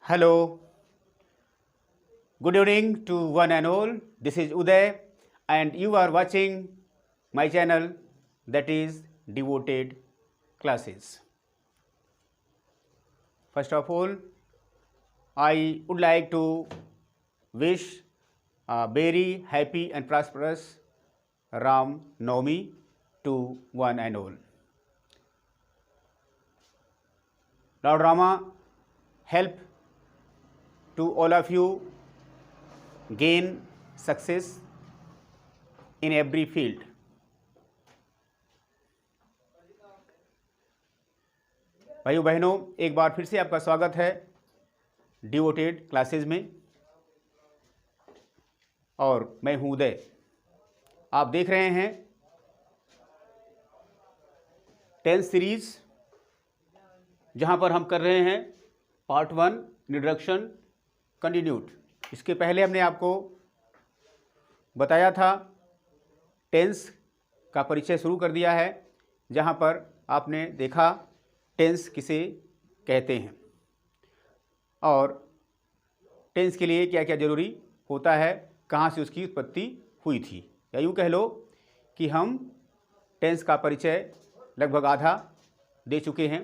Hello, good evening to one and all. This is Uday, and you are watching my channel, that is Devoted Classes. First of all, I would like to wish a very happy and prosperous Ram Navami to one and all. Lord Rama help to all of you gain success in every field. भाइयों बहनों, एक बार फिर से आपका स्वागत है devoted classes में और मैं हूं उदय। आप देख रहे हैं 10 सीरीज, जहां पर हम कर रहे हैं पार्ट 1 इंट्रोडक्शन कंटिन्यूड। इसके पहले हमने आपको बताया था टेंस का परिचय शुरू कर दिया है, जहां पर आपने देखा टेंस किसे कहते हैं और टेंस के लिए क्या क्या ज़रूरी होता है, कहाँ से उसकी उत्पत्ति हुई थी। या यूँ कह लो कि हम टेंस का परिचय लगभग आधा दे चुके हैं।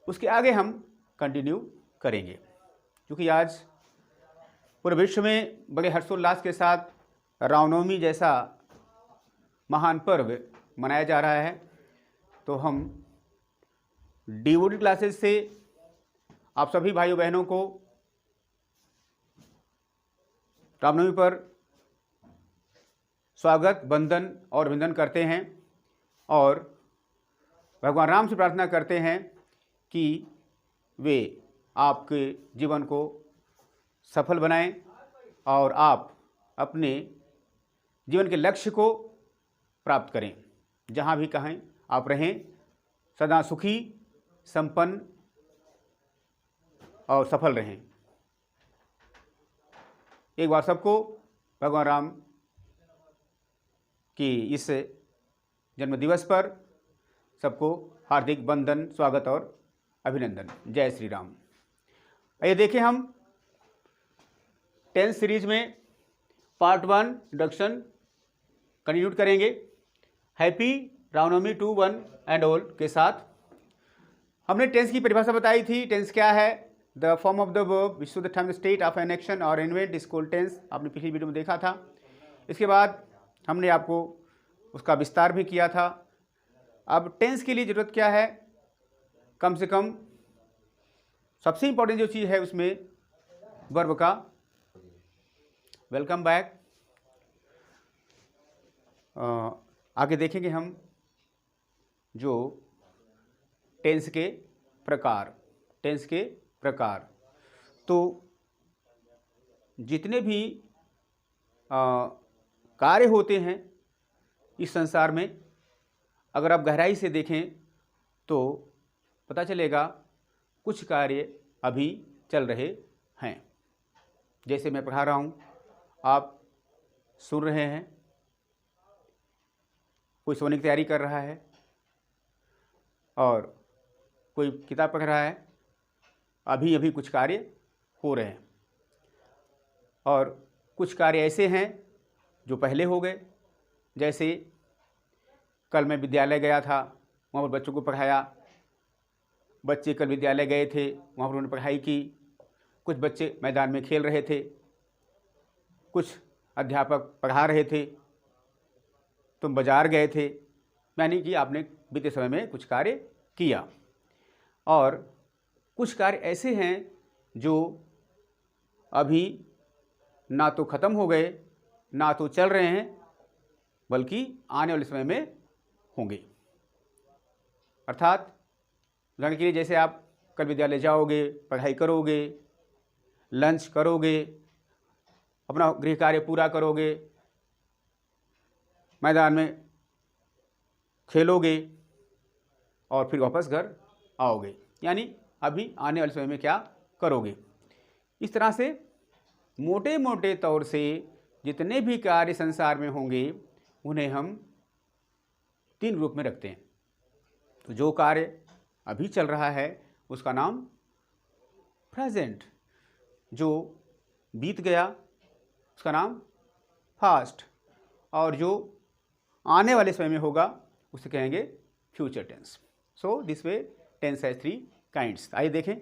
उसके आगे हम कंटिन्यू करेंगे, क्योंकि आज पूरे विश्व में बड़े हर्षोल्लास के साथ रामनवमी जैसा महान पर्व मनाया जा रहा है। तो हम डिवोटेड क्लासेस से आप सभी भाइयों बहनों को रामनवमी पर स्वागत, वंदन और अभिनंदन करते हैं और भगवान राम से प्रार्थना करते हैं कि वे आपके जीवन को सफल बनाएं और आप अपने जीवन के लक्ष्य को प्राप्त करें। जहाँ भी कहें आप रहें, सदा सुखी, संपन्न और सफल रहें। एक बार सबको भगवान राम की इस जन्मदिवस पर सबको हार्दिक वंदन, स्वागत और अभिनंदन। जय श्री राम। आइए देखें, हम 10 सीरीज में पार्ट 1 इंट्रोडक्शन कंटिन्यूड करेंगे happy Ramnavami to one and all के साथ। हमने टेंस की परिभाषा बताई थी। टेंस क्या है? The form of the verb which show the time state of an action और इवेंट इज कॉल्ड टेंस। आपने पिछली वीडियो में देखा था। इसके बाद हमने आपको उसका विस्तार भी किया था। अब टेंस के लिए ज़रूरत क्या है? कम से कम सबसे इम्पोर्टेंट जो चीज़ है उसमें वर्ब का। Welcome back. आगे देखेंगे हम जो टेंस के प्रकार। तो जितने भी कार्य होते हैं इस संसार में, अगर आप गहराई से देखें तो पता चलेगा कुछ कार्य अभी चल रहे हैं। जैसे मैं पढ़ा रहा हूँ, आप सुन रहे हैं, कोई सोने की तैयारी कर रहा है और कोई किताब पढ़ रहा है। अभी अभी कुछ कार्य हो रहे हैं और कुछ कार्य ऐसे हैं जो पहले हो गए। जैसे कल मैं विद्यालय गया था, वहाँ पर बच्चों को पढ़ाया। बच्चे कल विद्यालय गए थे, वहाँ पर उन्होंने पढ़ाई की। कुछ बच्चे मैदान में खेल रहे थे, कुछ अध्यापक पढ़ा रहे थे, तुम बाजार गए थे। यानी कि आपने बीते समय में कुछ कार्य किया। और कुछ कार्य ऐसे हैं जो अभी ना तो ख़त्म हो गए, ना तो चल रहे हैं, बल्कि आने वाले समय में होंगे। अर्थात उदाहरण के लिए, जैसे आप कल विद्यालय जाओगे, पढ़ाई करोगे, लंच करोगे, अपना गृह कार्य पूरा करोगे, मैदान में खेलोगे और फिर वापस घर आओगे। यानी अभी आने वाले समय में क्या करोगे। इस तरह से मोटे मोटे तौर से जितने भी कार्य संसार में होंगे उन्हें हम 3 ग्रुप में रखते हैं। तो जो कार्य अभी चल रहा है उसका नाम प्रेजेंट, जो बीत गया उसका नाम पास्ट, और जो आने वाले समय में होगा उसे कहेंगे future tense. So this way tense has 3 kinds. आइए देखें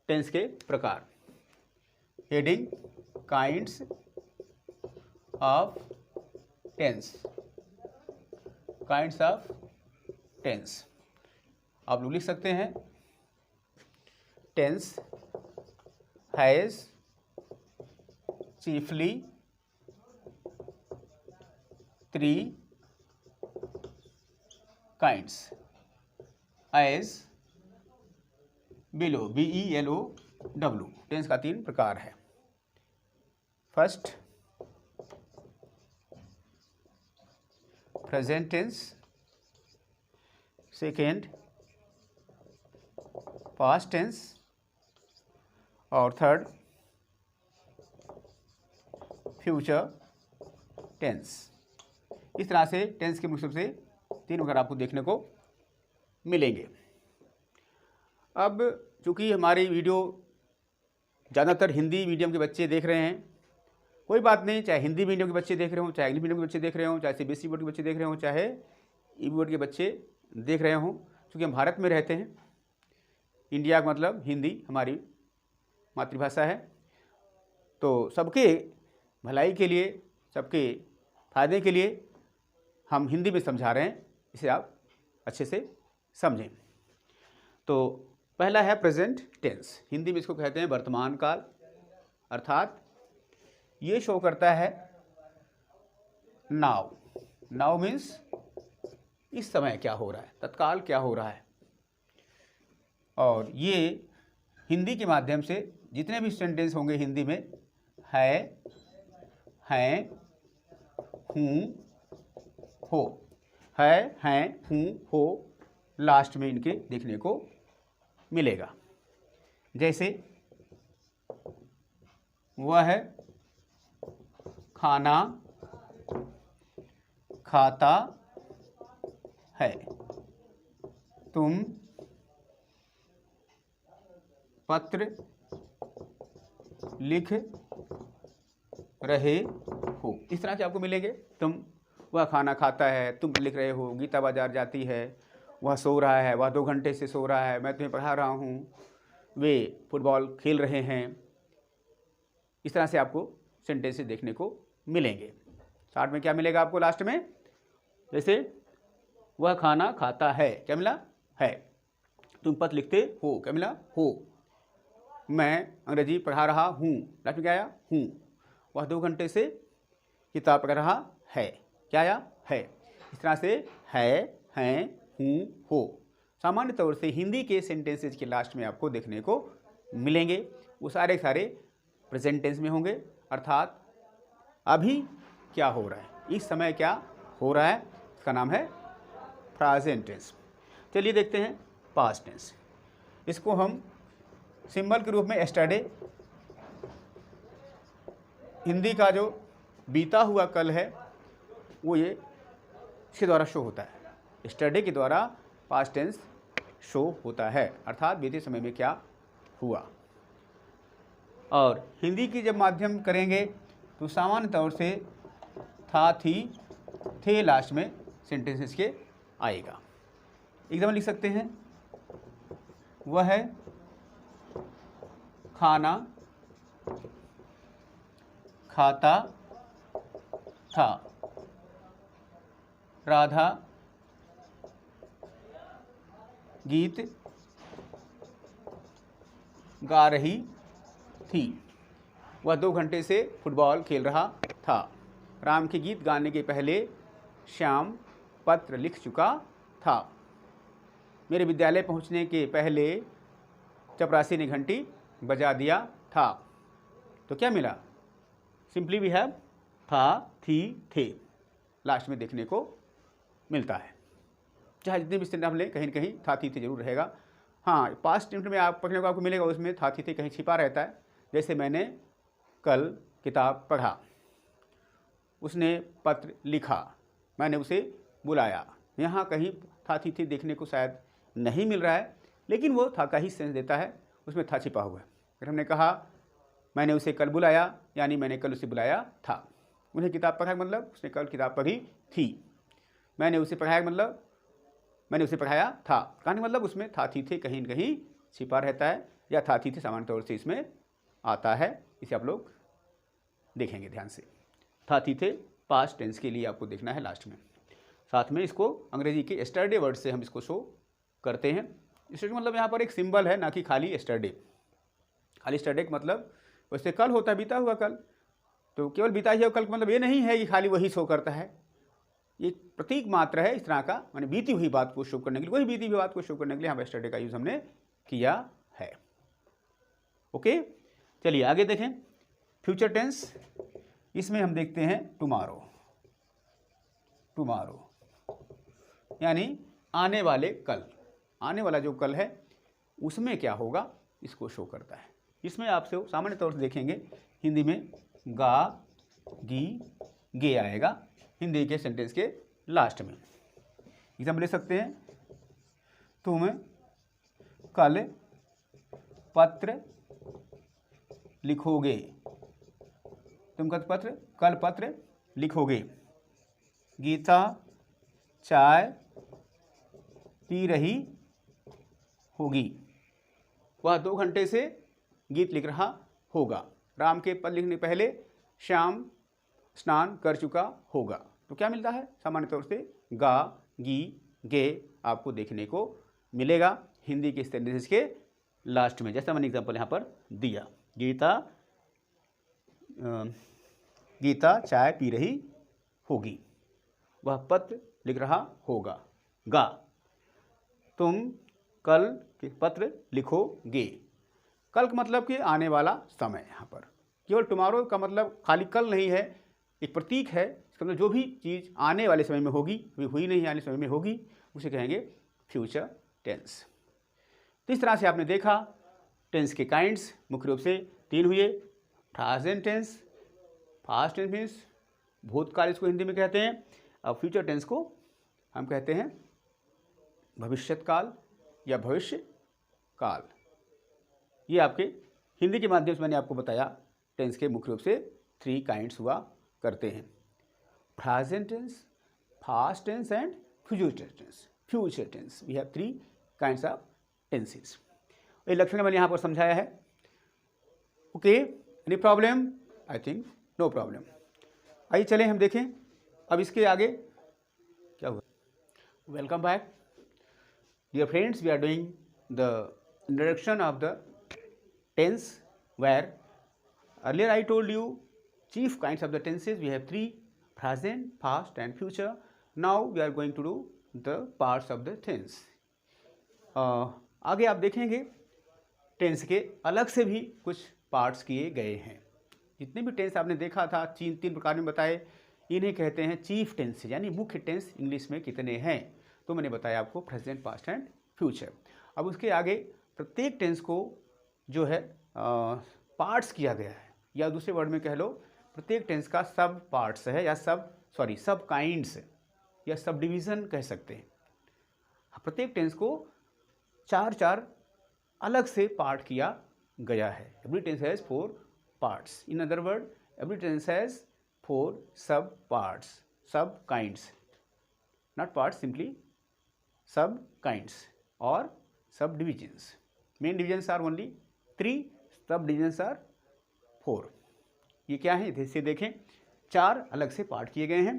टेंस के प्रकार। Heading kinds of tense. Kinds of tense आप लोग लिख सकते हैं, tense has chiefly 3 kinds as below, BELOW। Tense का 3 प्रकार है। First present tense, second past tense, और थर्ड फ्यूचर टेंस। इस तरह से टेंस के मुख्य रूप से 3 प्रकार आपको देखने को मिलेंगे। अब चूंकि हमारी वीडियो ज़्यादातर हिंदी मीडियम के बच्चे देख रहे हैं, कोई बात नहीं, चाहे हिंदी मीडियम के बच्चे देख रहे हों, चाहे इंग्लिश मीडियम के बच्चे देख रहे हों, चाहे CBSE बोर्ड के बच्चे देख रहे हों, चाहे EBO बोर्ड के बच्चे देख रहे हों, क्योंकि हम भारत में रहते हैं। इंडिया का मतलब हिंदी हमारी मातृभाषा है, तो सबके भलाई के लिए, सबके फायदे के लिए हम हिंदी में समझा रहे हैं, इसे आप अच्छे से समझें। तो पहला है प्रेजेंट टेंस। हिंदी में इसको कहते हैं वर्तमान काल, अर्थात ये शो करता है नाउ। नाउ मीन्स इस समय क्या हो रहा है, तत्काल क्या हो रहा है। और ये हिंदी के माध्यम से जितने भी सेंटेंस होंगे हिंदी में, है, हैं, हूँ, हो, है, हैं, हूँ, हो, लास्ट में इनके देखने को मिलेगा। जैसे वह खाना खाता है, तुम पत्र लिख रहे हो। इस तरह के आपको मिलेंगे। तुम, वह खाना खाता है, तुम लिख रहे हो, गीता बाजार जाती है, वह सो रहा है, वह 2 घंटे से सो रहा है, मैं तुम्हें पढ़ा रहा हूँ, वे फुटबॉल खेल रहे हैं। इस तरह से आपको सेंटेंसेस देखने को मिलेंगे। स्टार्ट में क्या मिलेगा आपको लास्ट में, जैसे वह खाना खाता है, क्या मिला, है। तुम पत्र लिखते हो, क्या मिला, हो। मैं अंग्रेजी पढ़ा रहा हूँ, लास्ट में क्या आया, हूँ। वह 2 घंटे से किताब पढ़ रहा है, क्या आया, है। इस तरह से है, हैं, हूँ, हो सामान्य तौर से हिंदी के सेंटेंसेज के लास्ट में आपको देखने को मिलेंगे। वो सारे सारे प्रेजेंट टेंस में होंगे, अर्थात अभी क्या हो रहा है, इस समय क्या हो रहा है, इसका नाम है प्रेजेंट टेंस। चलिए देखते हैं पास्ट टेंस। इसको हम सिंबल के रूप में यस्टरडे, हिंदी का जो बीता हुआ कल है वो ये इसके द्वारा शो होता है। यस्टरडे के द्वारा पास्ट टेंस शो होता है, अर्थात बीते समय में क्या हुआ। और हिंदी की जब माध्यम करेंगे तो सामान्य तौर से था, थी, थे लास्ट में सेंटेंसेस के आएगा। एकदम लिख सकते हैं, वह खाना खाता था, राधा गीत गा रही थी, वह 2 घंटे से फुटबॉल खेल रहा था, राम के गीत गाने के पहले श्याम पत्र लिख चुका था, मेरे विद्यालय पहुंचने के पहले चपरासी ने घंटी बजा दिया था। तो क्या मिला, सिंपली वी हैव था, थी, थे लास्ट में देखने को मिलता है। चाहे जितने भी स्टैंड आप लें, कहीं न कहीं था, थी, थे जरूर रहेगा। हाँ, पास्ट टेंस में आप पढ़ने को आपको मिलेगा, उसमें था, थी, थे कहीं छिपा रहता है। जैसे मैंने कल किताब पढ़ा, उसने पत्र लिखा, मैंने उसे बुलाया। यहाँ कहीं था, थी, थे देखने को शायद नहीं मिल रहा है, लेकिन वो था का ही सेंस देता है, उसमें था छिपा हुआ है। अगर हमने कहा मैंने उसे कल बुलाया, यानी मैंने कल उसे बुलाया था। उन्हें किताब पढ़ाया मतलब उसने कल किताब पढ़ी थी। मैंने उसे पढ़ाया मतलब मैंने उसे पढ़ाया था। कहने मतलब उसमें था थी थे कहीं न कहीं छिपा रहता है, या था थी थे सामान्य तौर से इसमें आता है। इसे आप लोग देखेंगे ध्यान से। था थी थे पास्ट टेंस के लिए आपको देखना है लास्ट में। साथ में इसको अंग्रेजी के एस्टरडे वर्ड से हम इसको शो करते हैं। एस्टरडे मतलब यहाँ पर एक सिंबल है, ना कि खाली एस्टरडे। खाली एस्टरडे का मतलब वैसे कल होता है, बीता हुआ कल, तो केवल बीता हुआ कल का मतलब ये नहीं है कि खाली वही शो करता है। ये प्रतीक मात्र है इस तरह का, माने बीती हुई बात को शो करने के लिए, वही बीती हुई बात को शो करने के लिए यहाँ पर एस्टरडे का यूज़ हमने किया है। ओके, चलिए आगे देखें। फ्यूचर टेंस, इसमें हम देखते हैं टुमारो। टुमारो यानी आने वाले कल। आने वाला जो कल है उसमें क्या होगा इसको शो करता है। इसमें आपसे सामान्य तौर से देखेंगे हिंदी में गा, गी, गे आएगा हिंदी के सेंटेंस के लास्ट में। एग्जाम्पल ले सकते हैं, तुम कल पत्र लिखोगे। तुम कल पत्र लिखोगे। गीता चाय पी रही होगी। वह 2 घंटे से गीत लिख रहा होगा। राम के पद लिखने पहले श्याम स्नान कर चुका होगा। तो क्या मिलता है, सामान्य तौर से गा, गी, गे आपको देखने को मिलेगा हिंदी के सेंटेंसेस के लास्ट में। जैसा मैंने एग्जांपल यहाँ पर दिया, गीता चाय पी रही होगी। वह पत्र लिख रहा होगा। गा, तुम कल पत्र लिखोगे। कल का मतलब कि आने वाला समय। यहाँ पर केवल टुमारो का मतलब खाली कल नहीं है, एक प्रतीक है। इसका मतलब जो भी चीज़ आने वाले समय में होगी, अभी हुई नहीं आने समय में होगी, उसे कहेंगे फ्यूचर टेंस। तो इस तरह से आपने देखा टेंस के काइंड्स मुख्य रूप से 3 हुए। Present tense, past tense means भूतकाल इसको हिंदी में कहते हैं। अब फ्यूचर टेंस को हम कहते हैं भविष्यत काल या भविष्य काल। ये आपके हिंदी के माध्यम से मैंने आपको बताया टेंस के मुख्य रूप से 3 काइंड्स हुआ करते हैं, present tense, past tense and future tense. Future tense we have 3 kinds of tenses. ये लक्षण मैंने यहाँ पर समझाया है। Okay, any problem? I think no problem. आइए चलें हम देखें अब इसके आगे क्या हुआ। Welcome back dear friends, we are doing the introduction of the tense, where earlier I told you chief kinds of the tenses. We have 3: present, past and future. Now we are going to do the parts of the tense. आगे आप देखेंगे tense के अलग से भी कुछ parts किए गए हैं। जितने भी टेंस आपने देखा था 3 प्रकार में बताए, इन्हें कहते हैं चीफ टेंस, यानी मुख्य टेंस। इंग्लिश में कितने हैं तो मैंने बताया आपको, प्रेजेंट, पास्ट एंड फ्यूचर। अब उसके आगे प्रत्येक टेंस को जो है पार्ट्स किया गया है, या दूसरे वर्ड में कह लो प्रत्येक टेंस का सब पार्ट्स है, या सब काइंड्स या सब डिवीज़न कह सकते हैं। प्रत्येक टेंस को 4 अलग से पार्ट किया गया है। Every tense has 4 parts. In other word, every tense has 4 sub parts, sub kinds, not parts, simply sub kinds और sub divisions. Main divisions are only 3, sub divisions are 4। ये क्या है इसे देखें, 4 अलग से पार्ट किए गए हैं।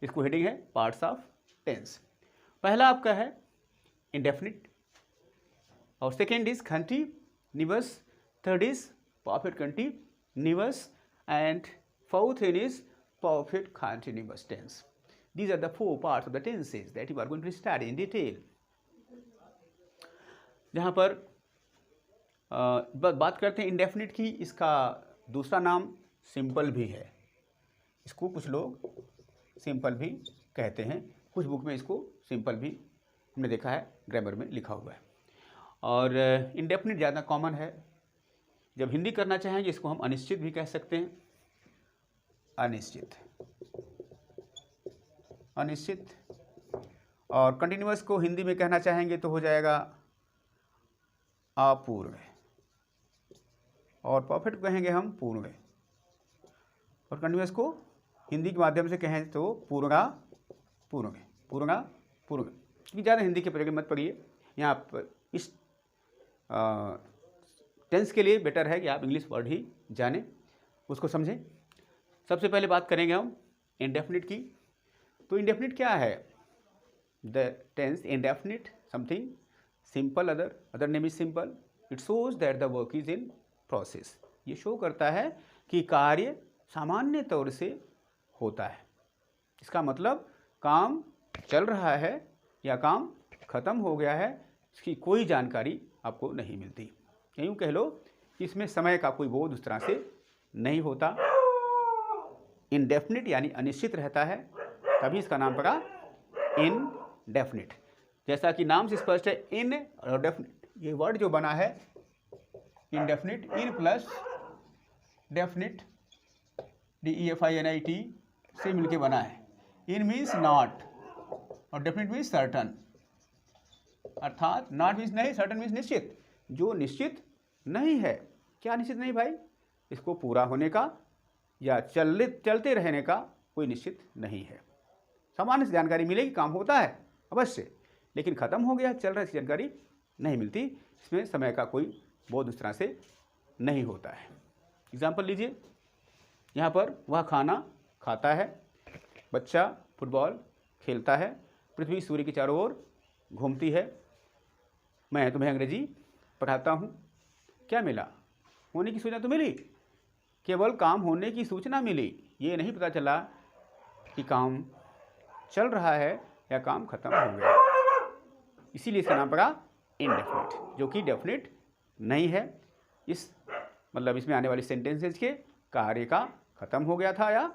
इसको हेडिंग है पार्ट्स ऑफ टेंस। पहला आपका है इंडेफिनिट, और second is continuous, third is perfect continuous, and fourth is perfect continuous tense. These are the 4 parts of the tenses that you are going to study in detail. जहाँ पर बात करते हैं indefinite की, इसका दूसरा नाम सिंपल भी है। इसको कुछ लोग सिंपल भी कहते हैं, कुछ बुक में इसको सिंपल भी हमने देखा है, ग्रामर में लिखा हुआ है। और इंडेफिनिट ज़्यादा कॉमन है। जब हिंदी करना चाहेंगे इसको हम अनिश्चित भी कह सकते हैं, अनिश्चित, अनिश्चित। और कंटिन्यूअस को हिंदी में कहना चाहेंगे तो हो जाएगा अपूर्व, और परफेक्ट कहेंगे हम पूर्ण, और कंटिन्यूअस को हिंदी के माध्यम से कहें तो पूर्णा पूर्ण, पूर्णा पूर्ण। क्योंकि ज़्यादा हिंदी के प्रयोग मत पढ़िए, यहाँ पर इस टेंस के लिए बेटर है कि आप इंग्लिश वर्ड ही जानें, उसको समझें। सबसे पहले बात करेंगे हम इंडेफिनिट की। तो इंडेफिनिट क्या है? The tense indefinite something simple, other name is simple, it shows that the work is in process. ये शो करता है कि कार्य सामान्य तौर से होता है। इसका मतलब काम चल रहा है या काम खत्म हो गया है, इसकी कोई जानकारी आपको नहीं मिलती। यूँ कह लो कि इसमें समय का कोई बोध उस तरह से नहीं होता। इनडेफिनिट यानी अनिश्चित रहता है, तभी इसका नाम पड़ा इनडेफिनिट। जैसा कि नाम से स्पष्ट है, इन और डेफिनिट, ये वर्ड जो बना है indefinite, in plus definite DEFINIT से मिलके बना है। इन मीन्स नॉट और डेफिनिट मीन्स सर्टन, अर्थात नॉट मीन्स नहीं, सर्टन मीन्स निश्चित। जो निश्चित नहीं है, क्या निश्चित नहीं भाई? इसको पूरा होने का या चलते रहने का कोई निश्चित नहीं है। सामान्य से जानकारी मिलेगी, काम होता है अवश्य, लेकिन खत्म हो गया, चल रहा है, इसकी जानकारी नहीं मिलती। इसमें समय का कोई बोध उस तरह से नहीं होता है। एग्जाम्पल लीजिए, यहाँ पर वह खाना खाता है, बच्चा फुटबॉल खेलता है, पृथ्वी सूर्य के चारों ओर घूमती है, मैं तुम्हें अंग्रेजी पढ़ाता हूँ। क्या मिला? होने की सूचना तो मिली, केवल काम होने की सूचना मिली। ये नहीं पता चला कि काम चल रहा है या काम खत्म हो गया। इसीलिए इसका नाम पड़ा इनडेफिनिट, जो कि डेफिनिट नहीं है। इस मतलब इसमें आने वाली सेंटेंसेज के कार्य का खत्म हो गया था या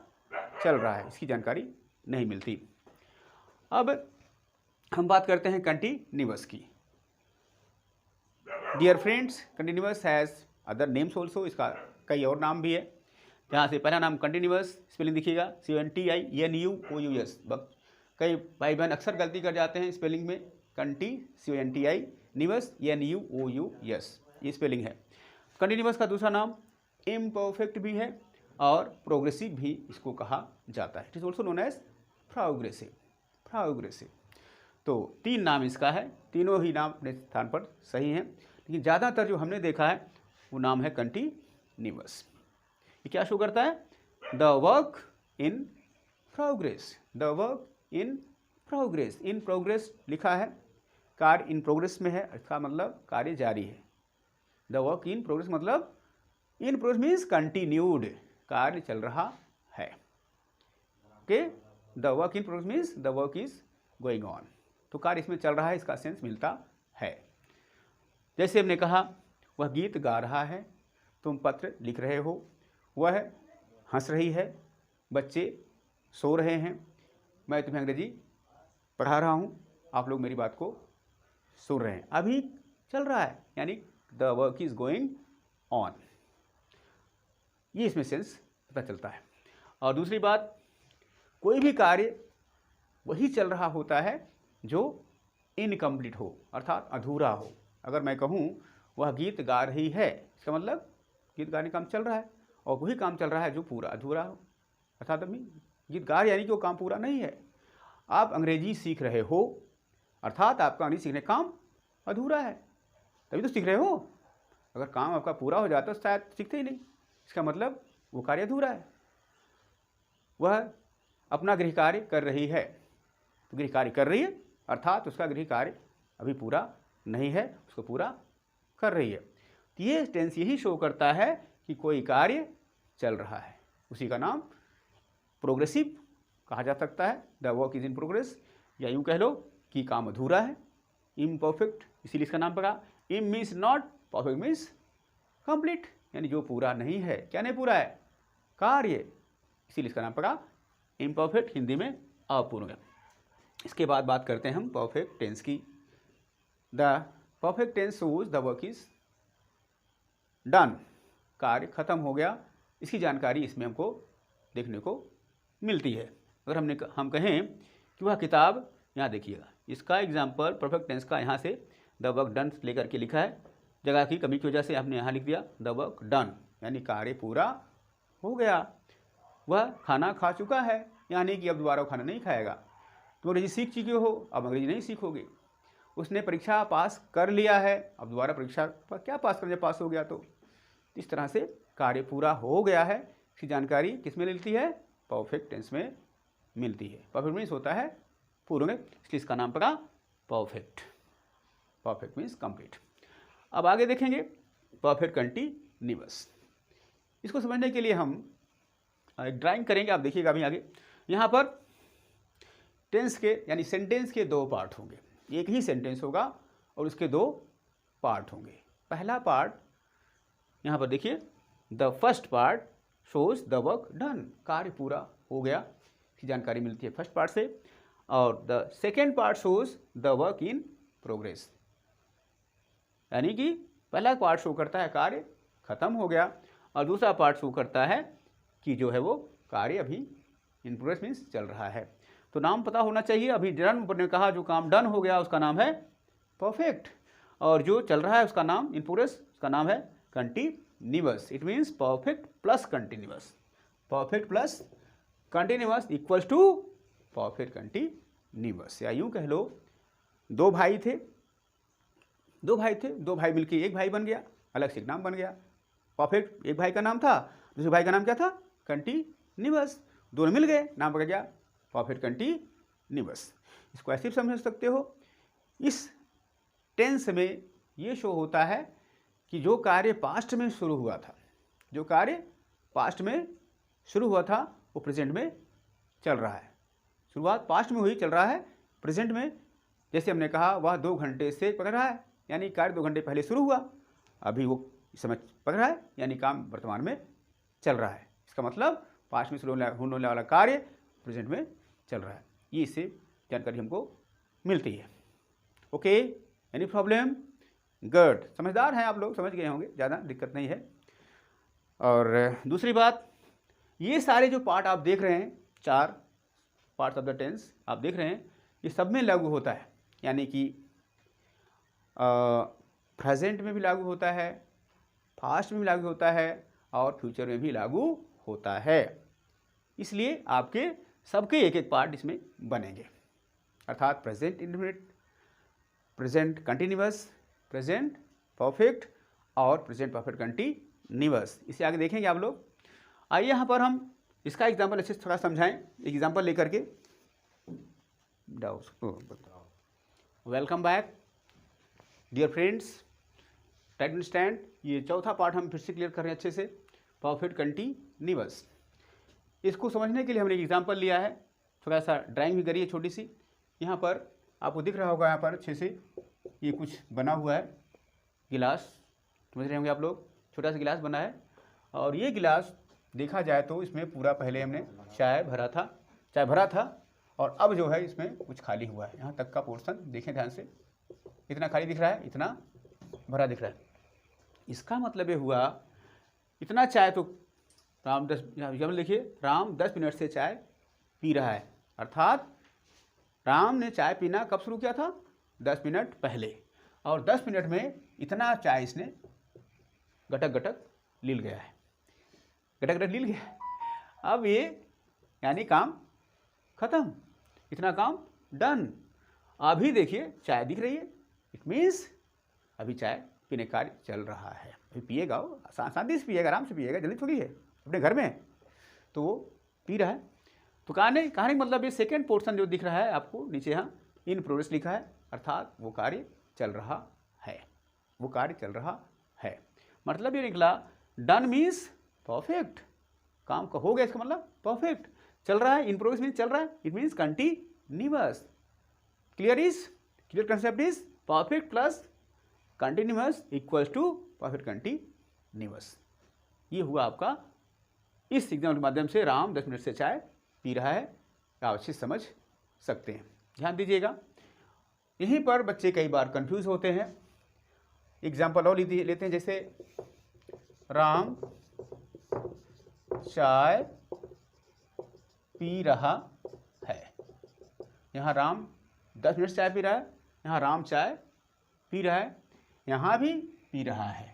चल रहा है, इसकी जानकारी नहीं मिलती। अब हम बात करते हैं कंटिन्यूअस की। Dear friends, continuous has other names also, इसका कई और नाम भी है। जहाँ से पहला नाम कंटिन्यूअस, स्पेलिंग दिखिएगा CONTINUOUS। कई भाई बहन अक्सर गलती कर जाते हैं स्पेलिंग में, CONTINUOUS ये स्पेलिंग है। कंटिन्यूअस का दूसरा नाम इम्परफेक्ट भी है और प्रोग्रेसिव भी इसको कहा जाता है। It is also known as progressive. तो तीन नाम इसका है, तीनों ही नाम अपने स्थान पर सही हैं, लेकिन ज़्यादातर जो हमने देखा है वो नाम है कंटिन्यूअस। ये क्या शो करता है? The work in progress, the work in progress. In progress लिखा है, कार्य इन प्रोग्रेस में है, इसका मतलब कार्य जारी है। द वर्क इन प्रोग्रेस मतलब इन प्रोग्रेस मीन्स कंटिन्यूड, कार्य चल रहा है। Okay, the work in progress means the work is going on, तो कार्य इसमें चल रहा है, इसका सेंस मिलता है। जैसे हमने कहा, वह गीत गा रहा है, तुम पत्र लिख रहे हो, वह हंस रही है, बच्चे सो रहे हैं, मैं तुम्हें अंग्रेजी पढ़ा रहा हूँ, आप लोग मेरी बात को सुन रहे हैं। अभी चल रहा है, यानी the work is going on, ये इसमें सेंस पता चलता है। और दूसरी बात, कोई भी कार्य वही चल रहा होता है जो इनकम्प्लीट हो, अर्थात अधूरा हो। अगर मैं कहूँ वह गीत गा रही है, इसका मतलब गीत गाने का काम चल रहा है, और वही काम चल रहा है जो पूरा अधूरा हो, अर्थात अभी गीत गा यानी कि वो काम पूरा नहीं है। आप अंग्रेजी सीख रहे हो, अर्थात आपका अंग्रेजी सीखने का काम अधूरा है, तभी तो सीख रहे हो। अगर काम आपका पूरा हो जाता तो शायद सीखते ही नहीं, इसका मतलब वो कार्य अधूरा है। वह अपना गृह कार्य कर रही है, तो गृह कार्य कर रही है अर्थात उसका गृह कार्य अभी पूरा नहीं है, उसको पूरा कर रही है। तो ये टेंस यही शो करता है कि कोई कार्य चल रहा है, उसी का नाम प्रोग्रेसिव कहा जा सकता है। The work is in progress, या यूँ कह लो कि काम अधूरा है। इम्परफेक्ट, इसीलिए इसका नाम पड़ा। इम means not, perfect means complete, यानी जो पूरा नहीं है। क्या नहीं पूरा है? कार्य, इसीलिए इसका नाम पड़ा इम्परफेक्ट, हिंदी में अपूर्ण। इसके बाद बात करते हैं हम परफेक्ट टेंस की। The perfect tense shows the work is done, कार्य खत्म हो गया, इसकी जानकारी इसमें हमको देखने को मिलती है। अगर हम कहें कि वह किताब, यहाँ देखिएगा इसका एग्जाम्पल परफेक्ट टेंस का, यहाँ से द वर्क डन लेकर के लिखा है, जगह की कमी की वजह से हमने यहाँ लिख दिया द वर्क डन, यानी कार्य पूरा हो गया। वह खाना खा चुका है, यानी कि अब दोबारा वो खाना नहीं खाएगा। तुम अंग्रेजी सीख चुके हो, अब अंग्रेजी नहीं सीखोगे। उसने परीक्षा पास कर लिया है, अब दोबारा परीक्षा पर क्या पास कर, जब पास हो गया तो इस तरह से कार्य पूरा हो गया है। इसकी जानकारी किस में मिलती है? परफेक्ट टेंस में मिलती है। परफेक्ट मीन्स होता है पूर्व में, इसलिए इसका नाम पड़ा परफेक्ट। Perfect means complete. अब आगे देखेंगे परफेक्ट कंटीन्यूअस। इसको समझने के लिए हम एक ड्राइंग करेंगे, आप देखिएगा अभी आगे। यहाँ पर टेंस के यानी सेंटेंस के दो पार्ट होंगे, एक ही सेंटेंस होगा और उसके दो पार्ट होंगे। पहला पार्ट यहाँ पर देखिए, the first part shows the work done, कार्य पूरा हो गया की जानकारी मिलती है फर्स्ट पार्ट से। और the second part shows the work in progress, यानी कि पहला पार्ट शो करता है कार्य खत्म हो गया, और दूसरा पार्ट शो करता है कि जो है वो कार्य अभी इन प्रोग्रेस मीन्स चल रहा है। तो नाम पता होना चाहिए। अभी डन ने कहा जो काम डन हो गया उसका नाम है परफेक्ट, और जो चल रहा है उसका नाम इन प्रोग्रेस, उसका नाम है continuous. It means perfect plus continuous. Perfect plus continuous equals to perfect continuous. या यूँ कह लो, दो भाई थे, दो भाई मिलके एक भाई बन गया, अलग से एक नाम बन गया। परफेक्ट एक भाई का नाम था, दूसरे भाई का नाम क्या था? कंटीन्यूअस। दोनों मिल गए, नाम पड़ गया परफेक्ट कंटीन्यूअस। इसको ऐसे भी समझ सकते हो, इस टेंस में ये शो होता है कि जो कार्य पास्ट में शुरू हुआ था, जो कार्य पास्ट में शुरू हुआ था वो प्रेजेंट में चल रहा है। शुरुआत पास्ट में हुई, चल रहा है प्रेजेंट में। जैसे हमने कहा वह 2 घंटे से पढ़ रहा है, यानी कार्य 2 घंटे पहले शुरू हुआ, अभी वो इस समय पढ़ रहा है, यानी काम वर्तमान में चल रहा है। इसका मतलब पास्ट में शुरू होने वाला कार्य प्रेजेंट में चल रहा है। ये इससे जानकारी हमको मिलती है। Okay, any problem? गुड, समझदार हैं आप लोग, समझ गए होंगे, ज़्यादा दिक्कत नहीं है। और दूसरी बात, ये सारे जो पार्ट आप देख रहे हैं, 4 पार्ट्स ऑफ द टेंस आप देख रहे हैं, ये सब में लागू होता है। यानी कि प्रेजेंट में भी लागू होता है, पास्ट में भी लागू होता है, और फ्यूचर में भी लागू होता है। इसलिए आपके सबके एक एक पार्ट इसमें बनेंगे, अर्थात present indefinite, present continuous, present perfect और प्रेजेंट परफेक्ट कंटीन्यूअस। इसे आगे देखेंगे आप लोग। आइए यहाँ पर हम इसका एग्जाम्पल अच्छे से थोड़ा समझाएं, एक एग्जाम्पल लेकर के। Welcome back dear friends, try to understand. ये चौथा पार्ट हम फिर से क्लियर कर रहे हैं अच्छे से, परफेक्ट कंटीन्यूअस। इसको समझने के लिए हमने एक एग्जाम्पल लिया है, थोड़ा सा ड्राइंग भी करी है छोटी सी। यहाँ पर आपको दिख रहा होगा, यहाँ पर अच्छे से ये कुछ बना हुआ है, गिलास, समझ रहे होंगे आप लोग, छोटा सा गिलास बना है। और ये गिलास देखा जाए तो इसमें पूरा पहले हमने चाय भरा था, और अब जो है इसमें कुछ खाली हुआ है। यहाँ तक का पोर्शन देखें ध्यान से, इतना खाली दिख रहा है, इतना भरा दिख रहा है। इसका मतलब ये हुआ, इतना चाय तो राम 10, जब लिखिए राम 10 मिनट से चाय पी रहा है, अर्थात राम ने चाय पीना कब शुरू किया था? 10 मिनट पहले, और 10 मिनट में इतना चाय इसने गटक गटक लील गया है, गटक गटक लील गया है। अब ये यानी काम खत्म, इतना काम डन। अभी देखिए चाय दिख रही है, इट मीन्स अभी चाय पीने का कार्य चल रहा है। अभी पिएगा, वो शांति से पिएगा, आराम से पिएगा, जल्दी थोड़ी है, अपने घर में तो वो पी रहा है। तो कहानी का मतलब ये सेकेंड पोर्शन जो दिख रहा है आपको नीचे, यहाँ इन प्रोग्रेस लिखा है, अर्थात वो कार्य चल रहा है, वो कार्य चल रहा है। मतलब ये निकला डन मीन्स परफेक्ट, काम का हो गया, इसका मतलब परफेक्ट। चल रहा है, इन प्रोग्रेस मीन्स चल रहा है, it means continuous. Clear concept is perfect plus continuous equals to perfect continuous. ये हुआ आपका इस एग्जाम्पल के माध्यम से, राम 10 मिनट से चाय पी रहा है, आप अच्छे से समझ सकते हैं। ध्यान दीजिएगा, यहीं पर बच्चे कई बार कंफ्यूज होते हैं। एग्जाम्पल और लेते हैं, जैसे राम चाय पी रहा है। यहाँ राम 10 मिनट चाय पी रहा है, यहाँ राम चाय पी रहा है। यहाँ भी पी रहा है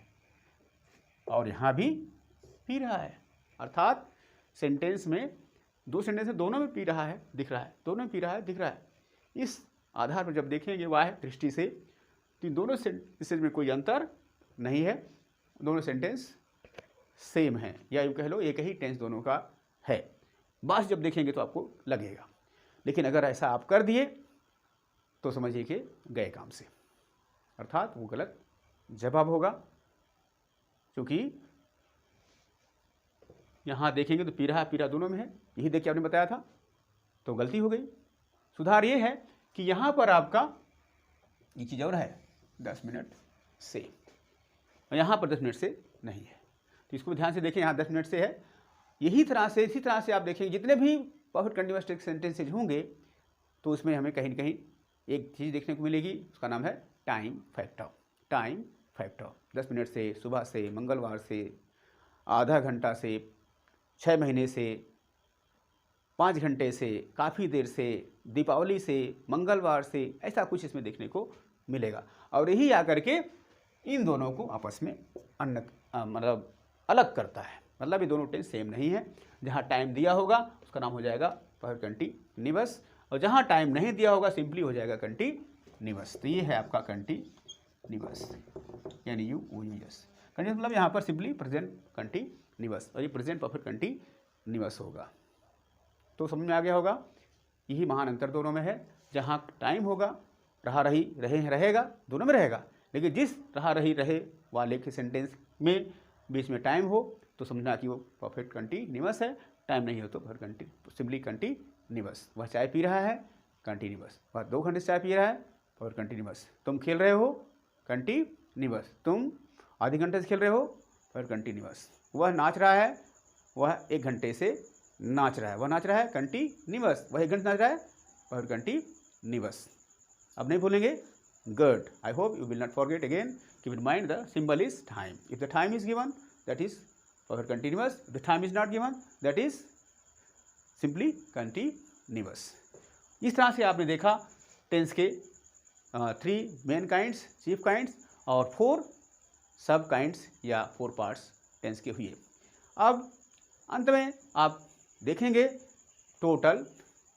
और यहाँ भी पी रहा है, अर्थात सेंटेंस में दो सेंटेंस में दोनों में पी रहा है दिख रहा है, दोनों में पी रहा है दिख रहा है। इस आधार पर जब देखेंगे वाह दृष्टि से तो इन दोनों सेंटेंसेज में कोई अंतर नहीं है, दोनों सेंटेंस सेम है, या यूँ कह लो एक ही टेंस दोनों का है। बस जब देखेंगे तो आपको लगेगा, लेकिन अगर ऐसा आप कर दिए तो समझिए कि गए काम से, अर्थात वो गलत जवाब होगा, क्योंकि यहाँ देखेंगे तो पी रहा दोनों में है, यही देख के आपने बताया था, तो गलती हो गई। सुधार ये है कि यहाँ पर आपका ये चीज़ और है 10 मिनट से, यहाँ पर 10 मिनट से नहीं है, तो इसको ध्यान से देखें, यहाँ 10 मिनट से है। इसी तरह से आप देखेंगे जितने भी परफेक्ट कंटीन्यूअस टेंस सेंटेंसेज होंगे तो उसमें हमें कहीं न कहीं एक चीज़ देखने को मिलेगी, उसका नाम है time factor. Time factor 10 minute से, सुबह से, मंगलवार से, आधा घंटा से, 6 महीने से, 5 घंटे से, काफ़ी देर से, दीपावली से, मंगलवार से, ऐसा कुछ इसमें देखने को मिलेगा। और यही आकर के इन दोनों को आपस में मतलब अलग करता है, मतलब ये दोनों टेंस सेम नहीं है। जहाँ टाइम दिया होगा उसका नाम हो जाएगा परफेक्ट कंटीन्यूअस, और जहाँ टाइम नहीं दिया होगा सिंपली हो जाएगा कंटीन्यूअस। तो ये है आपका कंटीन्यूअस, यानी U O U S. Continuous मतलब यहाँ पर सिंपली प्रेजेंट कंटीन्यूअस, और ये प्रेजेंट परफेक्ट कंटीन्यूअस होगा। तो समझ में आ गया होगा, यही महान अंतर दोनों में है। जहाँ टाइम होगा रहेगा दोनों में रहेगा, लेकिन जिस रहे वाले के सेंटेंस में बीच में टाइम हो तो समझना कि वो परफेक्ट कंटीन्यूअस है, टाइम नहीं हो तो सिंपली कंटीन्यूअस। वह चाय पी रहा है, कंटीन्यूअस। वह 2 घंटे से चाय पी रहा है, और कंटीन्यूअस। तुम खेल रहे हो, कंटीन्यूअस। तुम आधे घंटे से खेल रहे हो, और कंटीन्यूअस। वह नाच रहा है, वह 1 घंटे से नाच रहा है, वह नाच रहा है, कंटीन्यूअस। वह 1 घंटे नाच रहा है, और कंटीन्यूअस। अब नहीं भूलेंगे, good. I hope you will not forget again, keep in mind the symbol is time. If the time is given that is perfect continuous, if the time is not given that is simply continuous. इस तरह से आपने देखा tense के 3 main kinds, chief kinds, और 4 सब kinds या 4 parts tense के हुए। अब अंत में आप देखेंगे total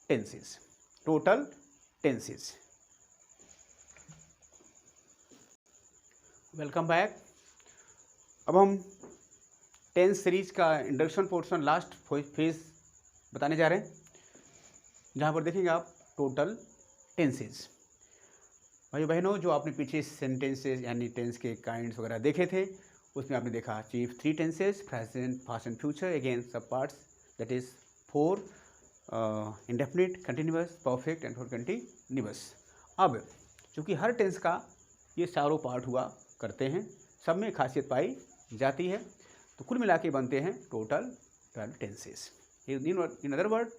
tenses. Total tenses. Welcome back. अब हम टेंस सीरीज का इंट्रोडक्शन पोर्शन लास्ट फेज बताने जा रहे हैं, जहाँ पर देखेंगे आप टोटल टेंसेस। भाई बहनों, जो आपने पीछे सेंटेंसेस यानी टेंस के काइंड्स वगैरह देखे थे, उसमें आपने देखा chief 3 tenses, present, past and future, again सब parts that is 4 indefinite, continuous, perfect and continuous. अब चूँकि हर टेंस का ये चारों पार्ट हुआ करते हैं, सब में खासियत पाई जाती है, तो कुल मिला के बनते हैं total 12 tenses. In other words,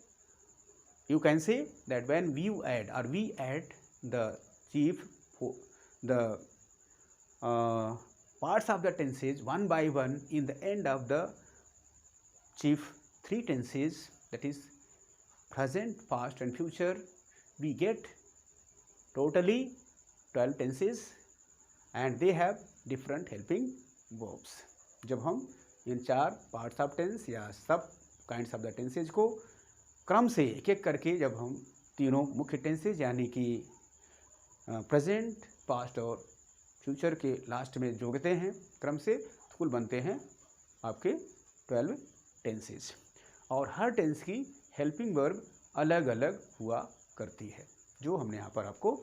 you can say that when we add the chief the parts of the tenses one by one in the end of the chief 3 tenses, that is present, past and future, we get totally 12 tenses and they have different helping verbs. जब हम इन 4 parts of tense या सब kinds of the tenses को क्रम से एक एक करके जब हम तीनों मुख्य टेंसेज यानी कि प्रेजेंट, पास्ट और फ्यूचर के लास्ट में जोड़ते हैं क्रम से, तो कुल बनते हैं आपके 12 टेंसेज। और हर टेंस की हेल्पिंग वर्ब अलग अलग हुआ करती है, जो हमने यहाँ पर आपको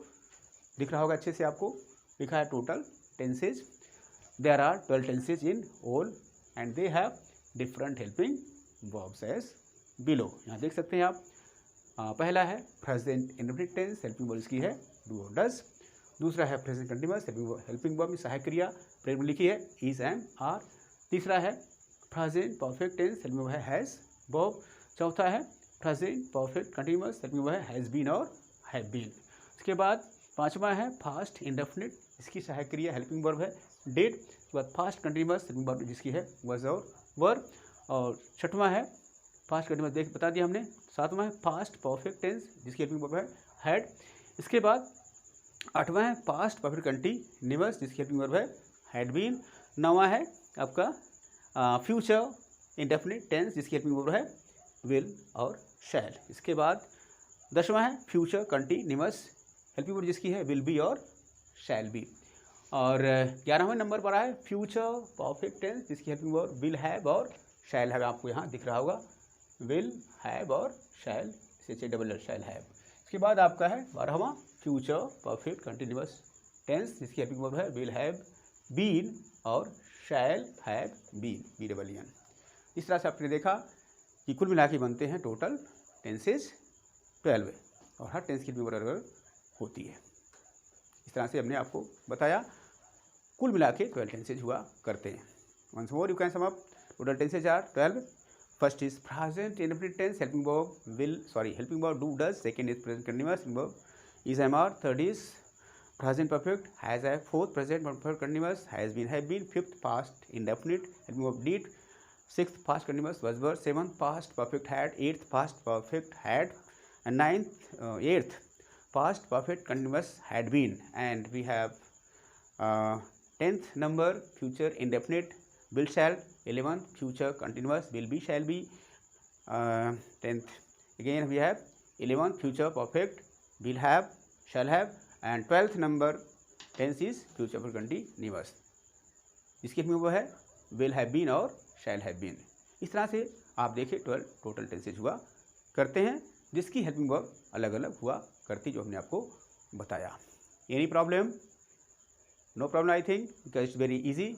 दिख रहा होगा, अच्छे से आपको लिखा है total tenses. There are 12 tenses in all and they have different helping verbs as below। यहाँ देख सकते हैं आप, पहला है present indefinite tense, helping verb इसकी है डू और डज। दूसरा है प्रेजेंट कंटिन्यूअस, हेल्पिंग वर्ब में सहायक क्रिया प्रेजेंट में लिखी है इज एम आर। तीसरा है present perfect tense, helping verb है हैज वर्ब। चौथा है present perfect continuous, helping verb है हैज बीन और हैव बीन। उसके बाद पांचवा है फास्ट इंडेफिनिट, इसकी सहायक क्रिया हेल्पिंग वर्ब है डिड। उसके बाद फास्ट कंटिन्यूअस, हेल्पिंग वर्ब जिसकी है वाज और वर। और छठवां है फास्ट कंटिन्यूअस देख बता दिया हमने। सातवां है फास्ट परफेक्ट टेंस जिसकी हेल्पिंग वर्ब है हैड। इसके बाद आठवां है पास्ट परफेक्ट कंटिन्यूअस जिसकी हेल्पिंग वर्ब है हैड बीन। नौवां है आपका फ्यूचर इंडेफिनिट टेंस जिसकी हेल्पिंग वर्ब है विल और शैल। इसके बाद 10वां है फ्यूचर कंटिन्यूअस हेल्पिंग वर्ब जिसकी है विल बी और शैल बी। और 11वें नंबर पर है फ्यूचर परफेक्ट टेंस जिसकी हेल्पिंग वर्ब विल हैव और शैल हैव। आपको यहाँ दिख रहा होगा विल हैव और शैल शैल हैव। इसके बाद आपका है 12वां फ्यूचर परफेक्ट कंटिन्यूअस टेंस जिसकी हेल्पिंग वर्ब है विल हैव बीन और शैल हैव बीन BEEN। इस तरह से आपने देखा कि कुल मिला के बनते हैं टोटल टेंसेज 12 और हर टेंस की हेल्पिंग वर्ब अलग होती है। इस तरह से हमने आपको बताया कुल मिला के 12 टेंसेज हुआ करते हैं। Once more you can sum up total tenses are 12। First is present indefinite tense helping verb helping verb do does. Second is present continuous verb is am are। Third is present perfect has a। fourth present perfect continuous has been have been। fifth past indefinite helping verb did। sixth past continuous was were। seventh past perfect had। eighth past perfect had। and eighth past perfect continuous had been। and we have 10th number future indefinite will shall। 11th future continuous will be shall be। 10th again we have 11th future perfect will have shall have। and 12th number tense is future perfect continuous इसकी helping verb है will have been और shall have been। इस तरह से आप देखिए 12 total tenses हुआ करते हैं जिसकी हेल्पिंग वर्ब अलग अलग हुआ करती जो हमने आपको बताया। Any problem? No problem I think because it's very easy.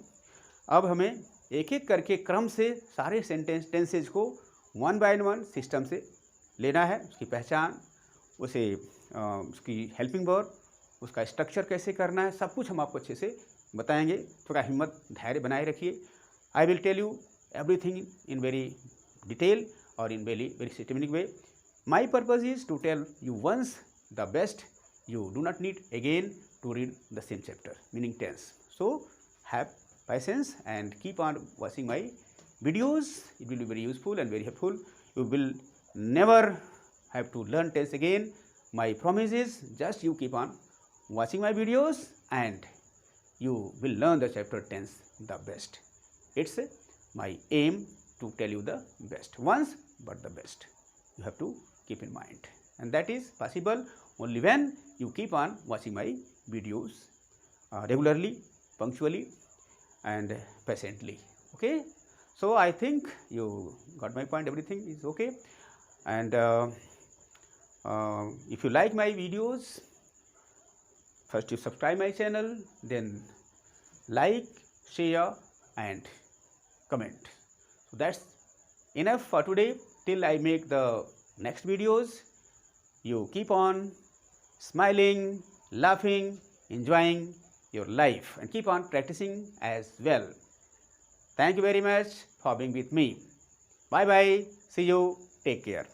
अब हमें एक एक करके क्रम से सारे टेंसेज को 1 by 1 सिस्टम से लेना है, उसकी पहचान, उसे उसकी हेल्पिंग वर्ब, उसका स्ट्रक्चर कैसे करना है, सब कुछ हम आपको अच्छे से बताएंगे। थोड़ा हिम्मत धैर्य बनाए रखिए। I will tell you everything in very detail और in very systematic way. My purpose is to tell you once the best, you do not need again to read the same chapter meaning tense. So have patience and keep on watching my videos. It will be very useful and very helpful. You will never have to learn tense again. My promise is just you keep on watching my videos and you will learn the chapter tense the best. It's my aim to tell you the best once, but the best you have to keep in mind, and that is possible only when you keep on watching my videos regularly, punctually and patiently. Okay, so I think you got my point, everything is okay. And if you like my videos, first you subscribe my channel, then like, share and comment. So that's enough for today. Till I make the next videos, you keep on smiling, laughing, enjoying your life and keep on practicing as well. Thank you very much for being with me. Bye bye. See you. Take care.